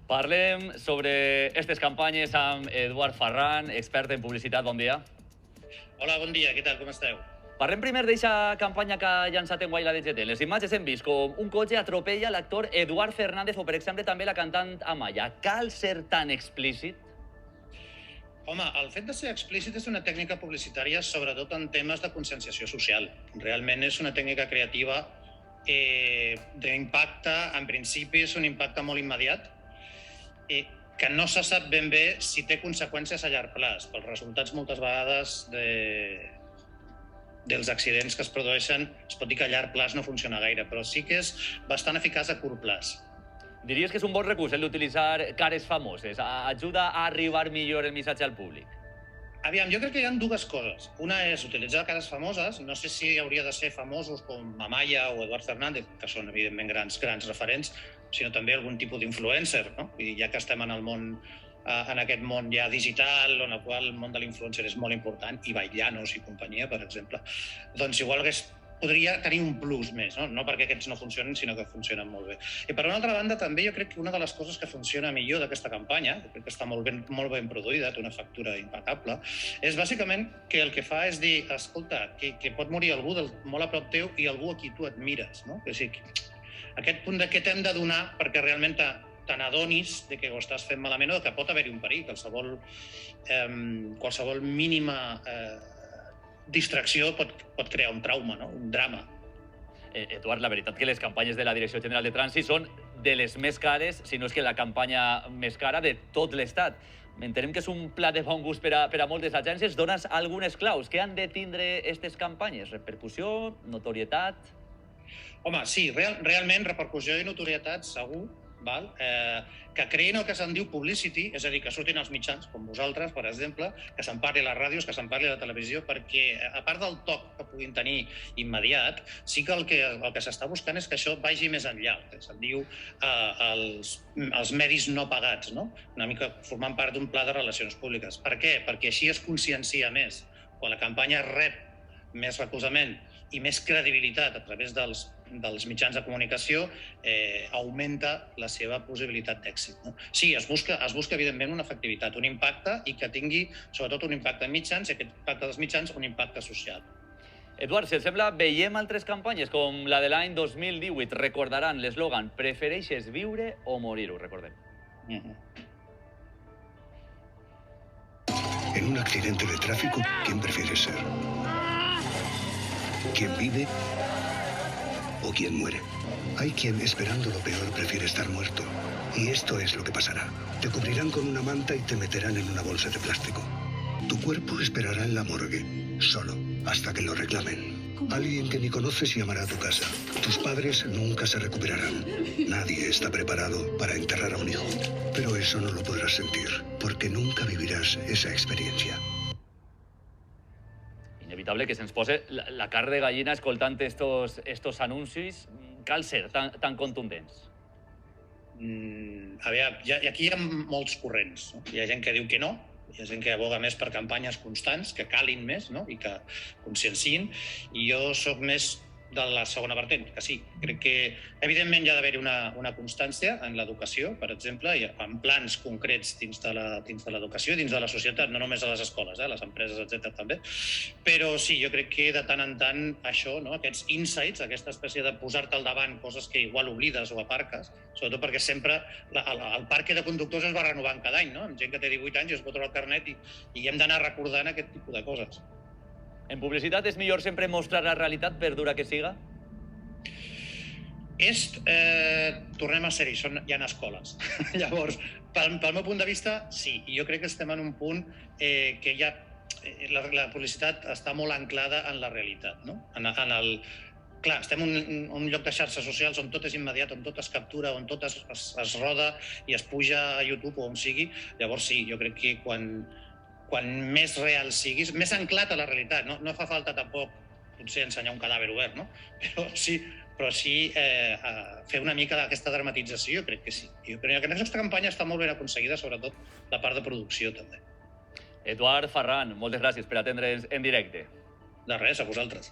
Parlem sobre aquestes campanyes amb Eduard Ferran, expert en publicitat. Bon dia. Hola, bon dia, què tal, com esteu? Parlem primer d'aquesta campanya que ha llançat enguany la DGT. En les imatges hem vist com un cotxe atropella l'actor Eduard Fernández o, per exemple, també la cantant Amaya. Cal ser tan explícit? Home, el fet de ser explícit és una tècnica publicitària, sobretot en temes de conscienciació social. Realment és una tècnica creativa d'impacte, en principi és un impacte molt immediat, que no se sap ben bé si té conseqüències a llarg plaç, pels resultats moltes vegades dels accidents que es produeixen. Es pot dir que a llarg plaç no funciona gaire, però sí que és bastant eficaç a curt plaç. Diries que és un bon recurs el d'utilitzar cares famoses? Ajuda a arribar millor el missatge al públic? Aviam, jo crec que hi ha dues coses. Una és utilitzar cares famoses. No sé si hauria de ser famosos com Amaya o Eduard Fernández, que són evidentment grans referents, sinó també algun tipus d'influencer, no? I ja que estem en el món, en aquest món ja digital, en el qual el món de l'influencer és molt important, i Llanos i companyia, per exemple, doncs igual podria tenir un plus més, no perquè aquests no funcionen, sinó que funcionen molt bé. I per una altra banda, també jo crec que una de les coses que funciona millor d'aquesta campanya, que crec que està molt ben produïda, té una factura impecable, és bàsicament que el que fa és dir, escolta, que pot morir algú molt a prop teu i algú a qui tu admires, no? És a dir, aquest punt de què t'hem de donar perquè realment te n'adonis que ho estàs fent malament o que pot haver-hi un perill, qualsevol mínima distracció pot crear un trauma, no? Un drama. Eduard, la veritat que les campanyes de la Direcció General de Trànsit són de les més cares, si no és que la campanya més cara de tot l'Estat. Entenem que és un plat de bon gust per a moltes agències. Dones algunes claus. Què han de tindre aquestes campanyes? Repercussió, notorietat? Home, sí, realment repercussió i notorietat segur, que creïn el que se'n diu publicity, és a dir, que surtin als mitjans, com vosaltres, per exemple, que se'n parli a les ràdios, que se'n parli a la televisió, perquè, a part del toc que puguin tenir immediat, sí que el que s'està buscant és que això vagi més enllà, que se'n diu els medis no pagats, no? Una mica formant part d'un pla de relacions públiques. Per què? Perquè així es consciencia més. Quan la campanya rep més recolzament i més credibilitat a través dels mitjans de comunicació, augmenta la seva possibilitat d'èxit. Sí, es busca evidentment una efectivitat, un impacte, i que tingui sobretot un impacte en mitjans, i aquest impacte dels mitjans un impacte social. Eduard, si et sembla, veiem altres campanyes, com la de l'any 2018. Recordaran l'eslògan «Prefereixes viure o morir», ho recordem. En un accidente de tráfico, ¿quién prefiere ser? ¿Quién vive o quién muere? Hay quien, esperando lo peor, prefiere estar muerto. Y esto es lo que pasará. Te cubrirán con una manta y te meterán en una bolsa de plástico. Tu cuerpo esperará en la morgue, solo, hasta que lo reclamen. Alguien que ni conoces llamará a tu casa. Tus padres nunca se recuperarán. Nadie está preparado para enterrar a un hijo. Pero eso no lo podrás sentir, porque nunca vivirás esa experiencia. Inevitable que se'ns pose la carn de gallina escoltant estos anuncis. Cal ser tan contundents? Aviam, aquí hi ha molts corrents. Hi ha gent que diu que no, hi ha gent que aboga més per campanyes constants, que calin més i que conscienciïn, i jo soc més de la segona vertent, que sí. Crec que, evidentment, hi ha d'haver una constància en l'educació, per exemple, i en plans concrets dins de l'educació, dins de la societat, no només a les escoles, les empreses, etc. també. Però sí, jo crec que de tant en tant això, aquests insights, aquesta espècie de posar-te al davant coses que igual oblides o aparques, sobretot perquè sempre el parc de conductors es va renovant cada any, amb gent que té 18 anys i es pot treure el carnet i hem d'anar recordant aquest tipus de coses. En publicitat és millor sempre mostrar la realitat, per dura que siga? Tornem a ser-hi, hi ha escoles. Llavors, pel meu punt de vista, sí. I jo crec que estem en un punt que ja la publicitat està molt anclada en la realitat. Clar, estem en un lloc de xarxes socials on tot és immediat, on tot es captura, on tot es roda i es puja a YouTube o on sigui. Llavors sí, jo crec que quan més real siguis, més anclat a la realitat, no fa falta tampoc potser ensenyar un cadàver obert, però sí fer una mica d'aquesta dramatització, crec que sí. Jo crec que aquesta campanya està molt ben aconseguida, sobretot la part de producció també. Eduard Ferran, moltes gràcies per atendre'ns en directe. De res, a vosaltres.